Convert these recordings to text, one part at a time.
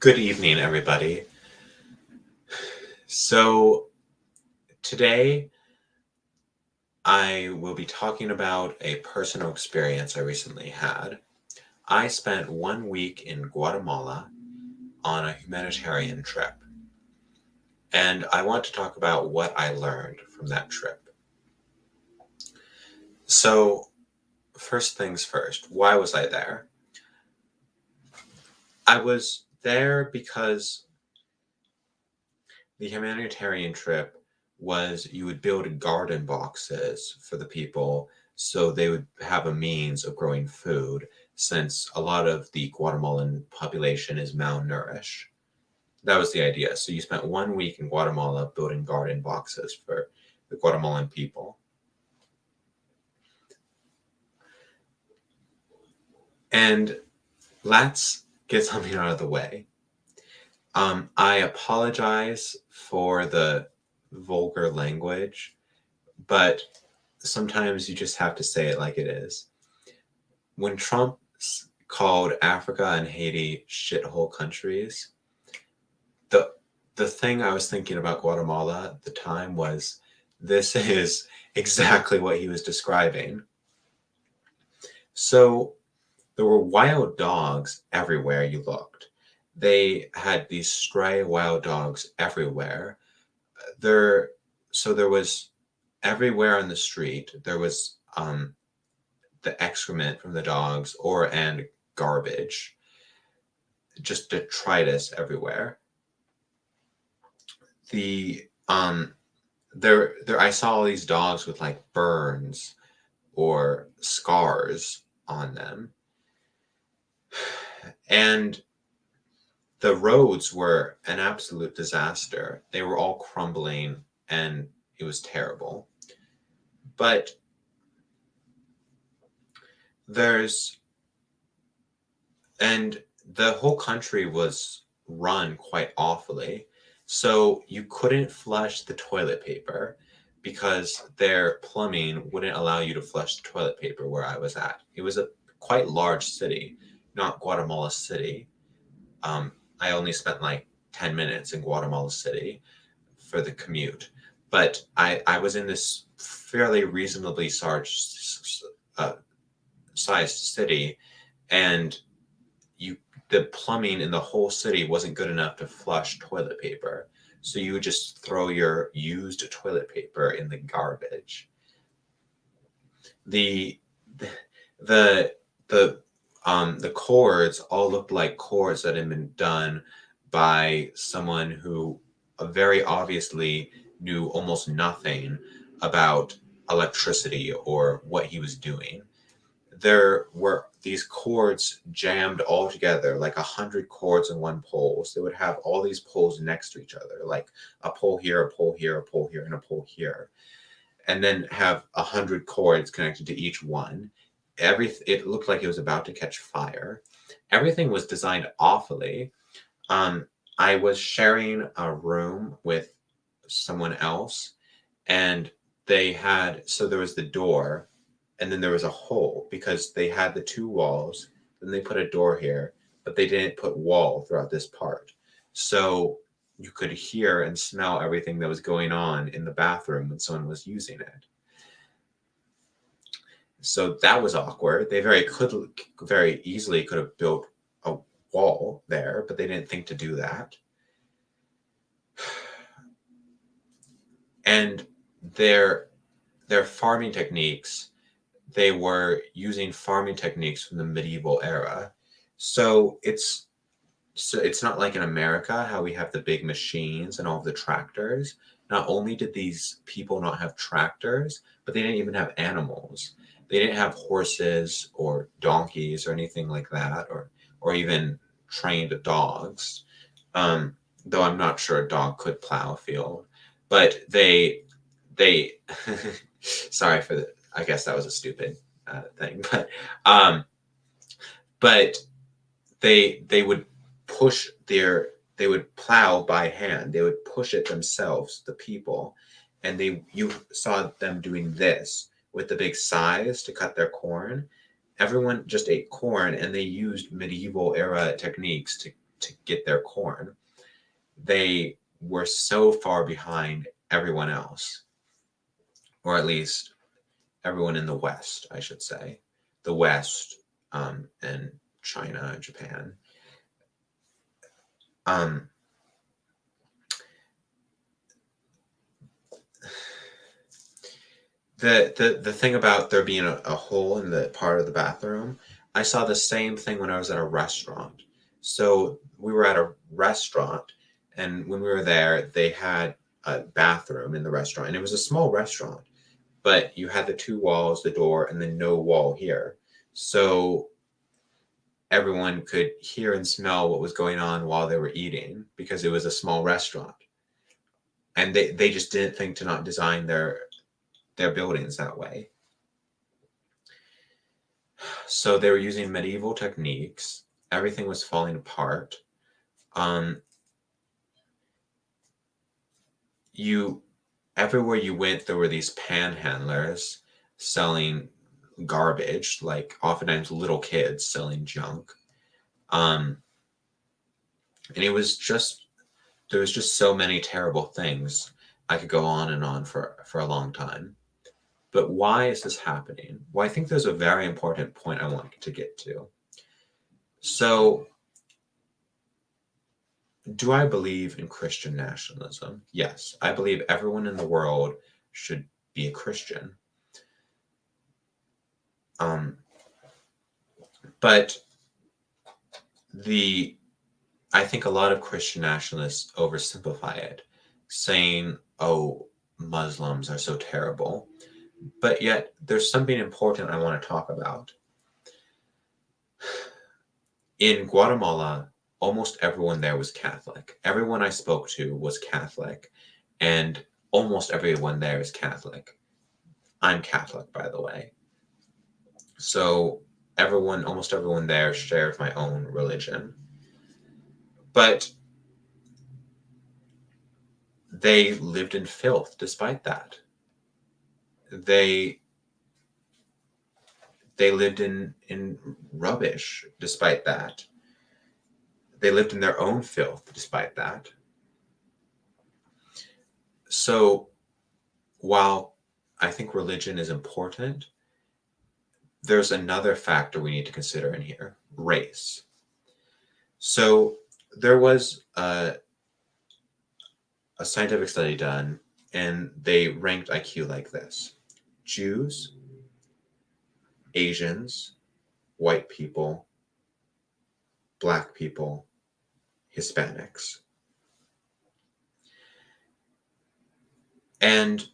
Good evening, everybody. So, today I will be talking about a personal experience I recently had. I spent 1 week in Guatemala on a humanitarian trip, and I want to talk about what I learned from that trip. So, first things first, why was I there? I was there because the humanitarian trip was you would build garden boxes for the people so they would have a means of growing food since a lot of the Guatemalan population is malnourished. That was the idea. So you spent 1 week in Guatemala building garden boxes for the Guatemalan people. And let's get something out of the way. I apologize for the vulgar language, but sometimes you just have to say it like it is. When Trump called Africa and Haiti shithole countries, the the thing I was thinking about Guatemala at the time was this is exactly what he was describing. So there were wild dogs everywhere you looked. They had these stray wild dogs everywhere. There, so there was everywhere on the street. There was the excrement from the dogs and garbage, just detritus everywhere. The there I saw all these dogs with like burns or scars on them. And the roads were an absolute disaster. They were all crumbling and it was terrible. But there's and the whole country was run quite awfully. So you couldn't flush the toilet paper because their plumbing wouldn't allow you to flush the toilet paper where I was at. It was a quite large city, not Guatemala City. I only spent like 10 minutes in Guatemala City for the commute. But I was in this fairly reasonably uh, sized city, and you the plumbing in the whole city wasn't good enough to flush toilet paper. So you would just throw your used toilet paper in the garbage. The the the cords all looked like cords that had been done by someone who very obviously knew almost nothing about electricity or what he was doing. There were these cords jammed all together, like 100 cords in one pole. So they would have all these poles next to each other, like a pole here, a pole here, a pole here, and a pole here, and then have 100 cords connected to each one. It looked like it was about to catch fire. Everything was designed awfully. Um, I was sharing a room with someone else, and there was the door, and then there was a hole because they had the two walls. Then they put a door here, but they didn't put wall throughout this part. So you could hear and smell everything that was going on in the bathroom when someone was using it. So that was awkward. They very easily could have built a wall there, but they didn't think to do that. And their their farming techniques, they were using farming techniques from the medieval era. So it's not like in America how we have the big machines and all of the tractors. Not only did these people not have tractors, but they didn't even have animals. They didn't have horses or donkeys or anything like that, or even trained dogs. Though I'm not sure a dog could plow a field, but they sorry for the I guess that was a stupid thing, um, but they would push they would plow by hand. They would push it themselves, the people, and you saw them doing this with the big scythes to cut their corn. Everyone just ate corn, and they used medieval era techniques to get their corn, they were so far behind everyone else, or at least everyone in the West, I should say. The West, and China, Japan. Um, the thing about there being a hole in the part of the bathroom, I saw the same thing when I was at a restaurant. So we were at a restaurant, and when we were there, they had a bathroom in the restaurant, and it was a small restaurant, but you had the two walls, the door, and then no wall here. So everyone could hear and smell what was going on while they were eating because it was a small restaurant. And they just didn't think to not design their buildings that way. So they were using medieval techniques. Everything was falling apart. Um, you Everywhere you went, there were these panhandlers selling garbage, like oftentimes little kids selling junk. Um, and there was just so many terrible things. I could go on and on for a long time. But why is this happening? Well, I think there's a very important point I want to get to. So, do I believe in Christian nationalism? Yes, I believe everyone in the world should be a Christian. Um, but I think a lot of Christian nationalists oversimplify it, saying, "Oh, Muslims are so terrible." But yet, there's something important I want to talk about. In Guatemala, almost everyone there was Catholic. Everyone I spoke to was Catholic, and almost everyone there is Catholic. I'm Catholic, by the way. So almost everyone there shared my own religion. But they lived in filth despite that. They lived in rubbish despite that. They lived in their own filth despite that. So while I think religion is important, there's another factor we need to consider in here: race. So there was a scientific study done, and they ranked IQ like this: Jews, Asians, white people, black people, Hispanics. And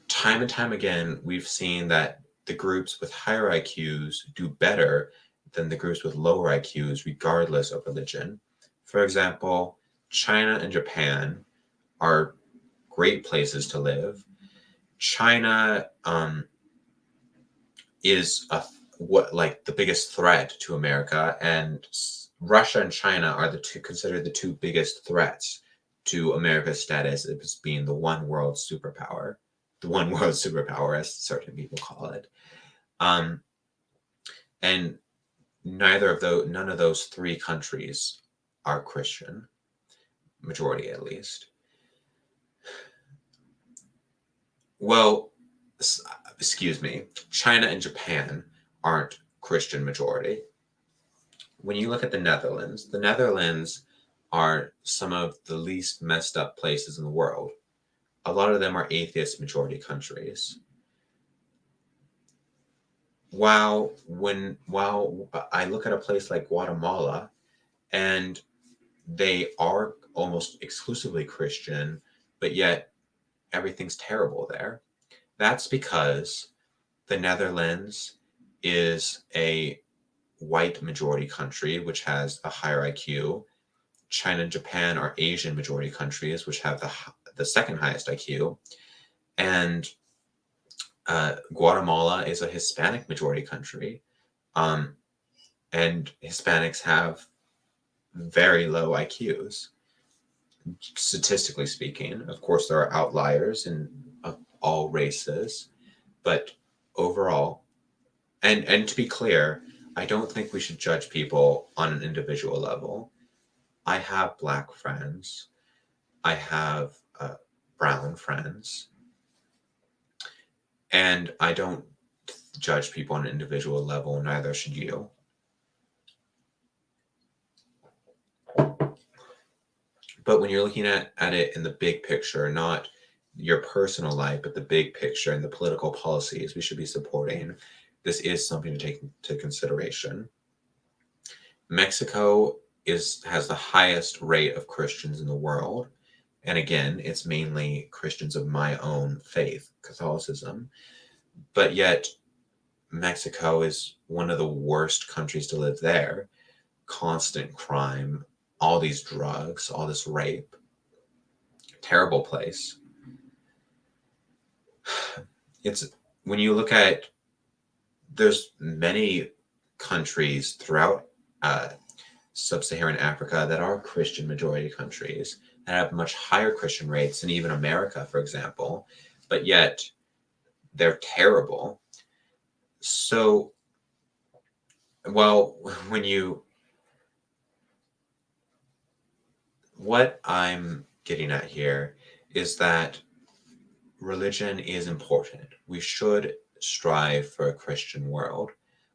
time again, we've seen that the groups with higher IQs do better than the groups with lower IQs, regardless of religion. For example, China and Japan are great places to live. China is like the biggest threat to America, and Russia and China are considered the two biggest threats to America's status as being the one world superpower. The one world superpower, as certain people call it. And none of those three countries are Christian, majority at least. Well, excuse me, China and Japan aren't Christian majority. When you look at the Netherlands are some of the least messed up places in the world. A lot of them are atheist majority countries. While I look at a place like Guatemala, and they are almost exclusively Christian, but yet everything's terrible there. That's because the Netherlands is a white majority country, which has a higher IQ. China and Japan are Asian majority countries, which have the second highest IQ. And Guatemala is a Hispanic majority country. And Hispanics have very low IQs, statistically speaking. Of course, there are outliers in all races, but overall, and to be clear, I don't think we should judge people on an individual level. I have black friends. I have brown friends. And I don't judge people on an individual level, neither should you. But when you're looking at it in the big picture, not your personal life, but the big picture and the political policies we should be supporting, this is something to take into consideration. Mexico has the highest rate of Christians in the world. And again, it's mainly Christians of my own faith, Catholicism. But yet, Mexico is one of the worst countries to live there. Constant crime, all these drugs, all this rape. Terrible place. It's when you look at there's many countries throughout sub-Saharan Africa that are Christian majority countries that have much higher Christian rates than even America, for example, but yet they're terrible. So, well, when you what I'm getting at here is that religion is important. We should strive for a Christian world,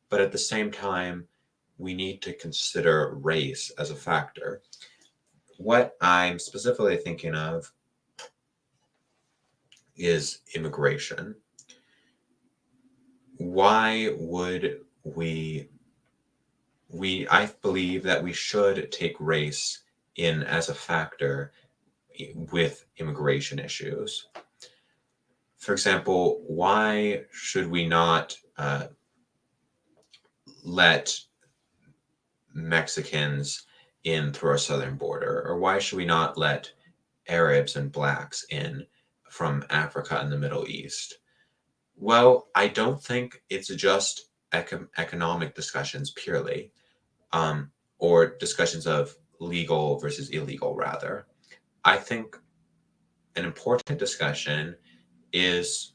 but at the same time, we need to consider race as a factor. What I'm specifically thinking of is immigration. Why would I believe that we should take race in as a factor with immigration issues. For example, why should we not let Mexicans in through our southern border? Or why should we not let Arabs and blacks in from Africa and the Middle East? Well, I don't think it's just economic discussions purely, or discussions of legal versus illegal, rather. I think an important discussion is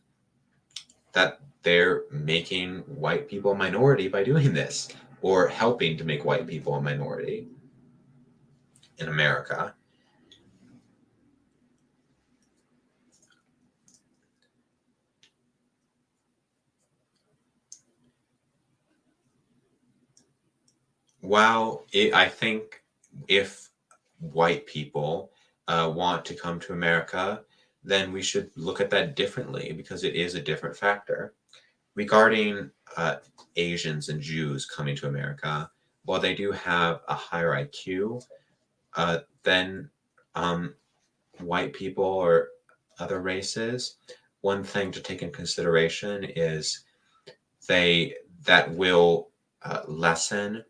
that they're making white people a minority by doing this, or helping to make white people a minority in America. I think if white people want to come to America, then we should look at that differently because it is a different factor. Regarding Asians and Jews coming to America, while they do have a higher IQ than white people or other races, one thing to take in consideration is they that will lessen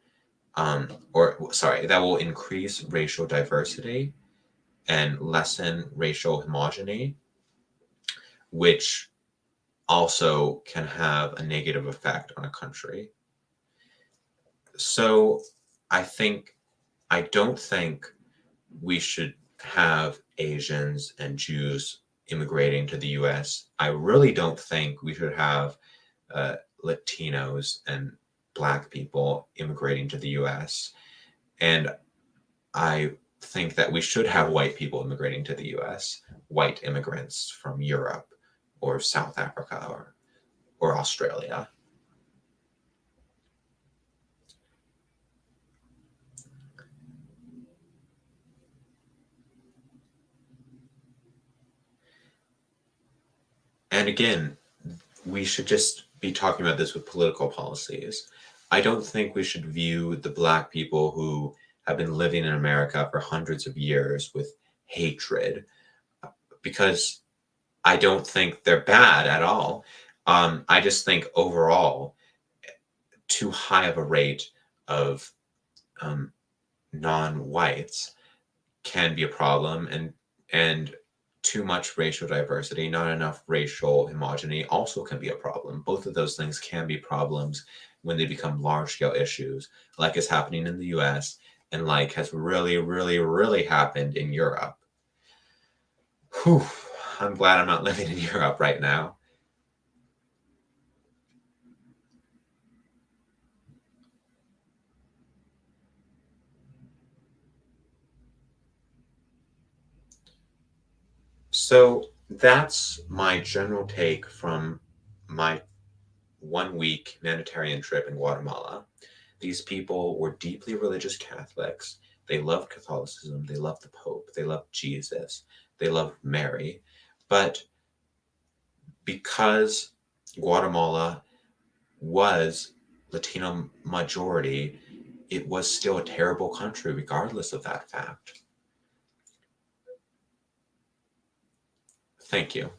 that will increase racial diversity and lessen racial homogeny, which also can have a negative effect on a country. So I don't think we should have Asians and Jews immigrating to the US. I really don't think we should have Latinos and Black people immigrating to the US. And I think that we should have white people immigrating to the US, white immigrants from Europe or South Africa or Australia. And again, we should just be talking about this with political policies. I don't think we should view the Black people who have been living in America for hundreds of years with hatred because I don't think they're bad at all. I just think overall, too high of a rate of um, non-whites can be a problem, and too much racial diversity, not enough racial homogeny, also can be a problem. Both of those things can be problems when they become large-scale issues, like is happening in the U.S. and like has really, really, really happened in Europe. Whew, I'm glad I'm not living in Europe right now. So that's my general take from my 1 week humanitarian trip in Guatemala. These people were deeply religious Catholics. They loved Catholicism. They loved the Pope. They loved Jesus. They loved Mary. But because Guatemala was Latino majority, it was still a terrible country, regardless of that fact. Thank you.